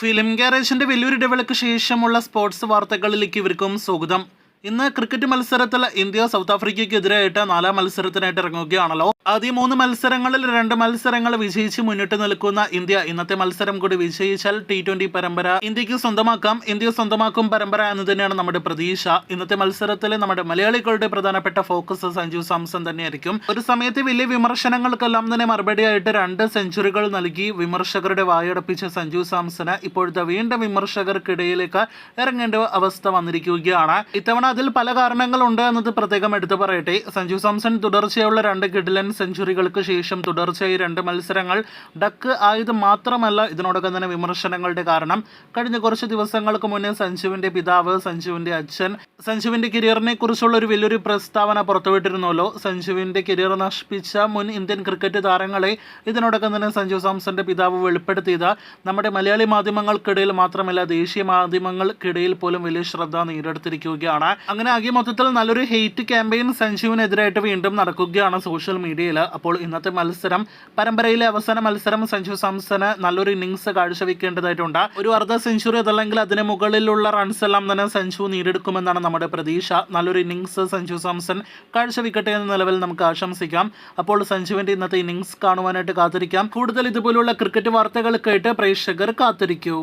Film ഗാരേജിന്റെ വലിയൊരു ഇടവേളയ്ക്ക് ശേഷമുള്ള സ്പോർട്സ് വാർത്തകളിലേക്ക് ഇവർക്കും സ്വാഗതം. ഇന്ന് ക്രിക്കറ്റ് മത്സരത്തിൽ ഇന്ത്യ സൗത്ത് ആഫ്രിക്കയ്ക്കെതിരായിട്ട് 4ാം മത്സരത്തിനായിട്ട് ഇറങ്ങുകയാണല്ലോ. ആദ്യ 3 മത്സരങ്ങളിൽ 2 മത്സരങ്ങൾ വിജയിച്ച് മുന്നിട്ട് നിൽക്കുന്ന ഇന്ത്യ ഇന്നത്തെ മത്സരം കൂടി വിജയിച്ചാൽ T20 പരമ്പര ഇന്ത്യക്ക് സ്വന്തമാക്കാം. ഇന്ത്യ സ്വന്തമാക്കും പരമ്പര എന്ന് തന്നെയാണ് നമ്മുടെ പ്രതീക്ഷ. ഇന്നത്തെ മത്സരത്തിൽ നമ്മുടെ മലയാളികളുടെ പ്രധാനപ്പെട്ട ഫോക്കസ് സഞ്ജു സാംസൺ തന്നെയായിരിക്കും. ഒരു സമയത്ത് വലിയ വിമർശനങ്ങൾക്കെല്ലാം തന്നെ മറുപടിയായിട്ട് 2 സെഞ്ചുറികൾ നൽകി വിമർശകരുടെ വായടപ്പിച്ച സഞ്ജു സാംസണ് ഇപ്പോഴത്തെ വീണ്ടും വിമർശകർക്കിടയിലേക്ക് ഇറങ്ങേണ്ട അവസ്ഥ വന്നിരിക്കുകയാണ്. ഇത്തവണ അതിൽ പല കാരണങ്ങളുണ്ട് എന്നത് പ്രത്യേകം എടുത്തു പറയട്ടെ. സഞ്ജു സാംസൺ തുടർച്ചയുള്ള 2 കിഡിലൻ സെഞ്ചുറികൾക്ക് ശേഷം തുടർച്ചയായി 2 മത്സരങ്ങൾ ഡക്ക് ആയത് മാത്രമല്ല ഇതിനോടൊപ്പം തന്നെ വിമർശനങ്ങളുടെ കാരണം. കഴിഞ്ഞ കുറച്ച് ദിവസങ്ങൾക്ക് മുന്നേ സഞ്ജുവിന്റെ പിതാവ്, സഞ്ജുവിന്റെ അച്ഛൻ സഞ്ജുവിന്റെ കരിയറിനെ കുറിച്ചുള്ള ഒരു വലിയൊരു പ്രസ്താവന പുറത്തുവിട്ടിരുന്നല്ലോ. സഞ്ജുവിന്റെ കരിയർ നശിപ്പിച്ച മുൻ ഇന്ത്യൻ ക്രിക്കറ്റ് താരങ്ങളെ ഇതിനോടൊപ്പം തന്നെ സഞ്ജു സാംസന്റെ പിതാവ് വെളിപ്പെടുത്തിയത് നമ്മുടെ മലയാളി മാധ്യമങ്ങൾക്കിടയിൽ മാത്രമല്ല ദേശീയ മാധ്യമങ്ങൾക്കിടയിൽ പോലും വലിയ ശ്രദ്ധ നേടിയെടുത്തിരിക്കുകയാണ്. അങ്ങനെ ആകെ മൊത്തത്തിൽ നല്ലൊരു ഹെയ്റ്റ് ക്യാമ്പയിൻ സഞ്ജുവിനെതിരായിട്ട് വീണ്ടും നടക്കുകയാണ് സോഷ്യൽ മീഡിയയിൽ. അപ്പോൾ ഇന്നത്തെ മത്സരം പരമ്പരയിലെ അവസാന മത്സരം സഞ്ജു സാംസണ് നല്ലൊരു ഇന്നിങ്സ് കാഴ്ചവെക്കേണ്ടതായിട്ടുണ്ട്. ഒരു അർദ്ധ സെഞ്ചുറി അതല്ലെങ്കിൽ അതിന് മുകളിലുള്ള റൺസ് എല്ലാം തന്നെ സഞ്ജു നേടിയെടുക്കുമെന്നാണ് നമ്മുടെ പ്രതീക്ഷ. നല്ലൊരു ഇന്നിങ്സ് സഞ്ജു സാംസൺ കാഴ്ചവെക്കട്ടെ എന്ന നിലവിൽ നമുക്ക് ആശംസിക്കാം. അപ്പോൾ സഞ്ജുവിന്റെ ഇന്നത്തെ ഇന്നിങ്സ് കാണുവാനായിട്ട് കാത്തിരിക്കാം. കൂടുതൽ ഇതുപോലുള്ള ക്രിക്കറ്റ് വാർത്തകൾക്കായിട്ട് പ്രേക്ഷകർ കാത്തിരിക്കൂ.